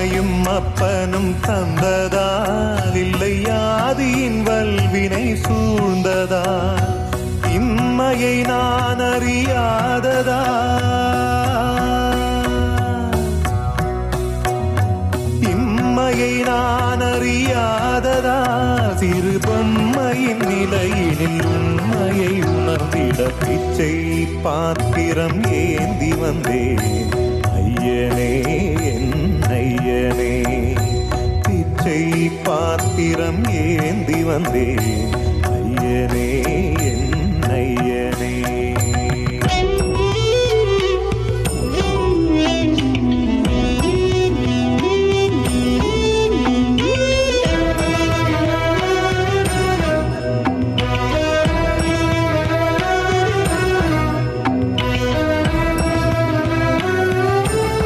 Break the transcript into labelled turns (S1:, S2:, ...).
S1: அம்மையும் அப்பனும் தந்ததால் இல்லை ஆதியின் வல்வினை சூழ்ந்ததால் இம்மையை நான் அறியாததா இம்மையை நான் அறியாததா சிறு பொம்மையின் நிலையினில் உண்மையை உணர்ந்திட பிச்சை பாத்திரம் ஏந்தி வந்தேன் ஐயனே என் ஐயனே பிச்சை பாத்திரம் ஏந்தி வந்தேன்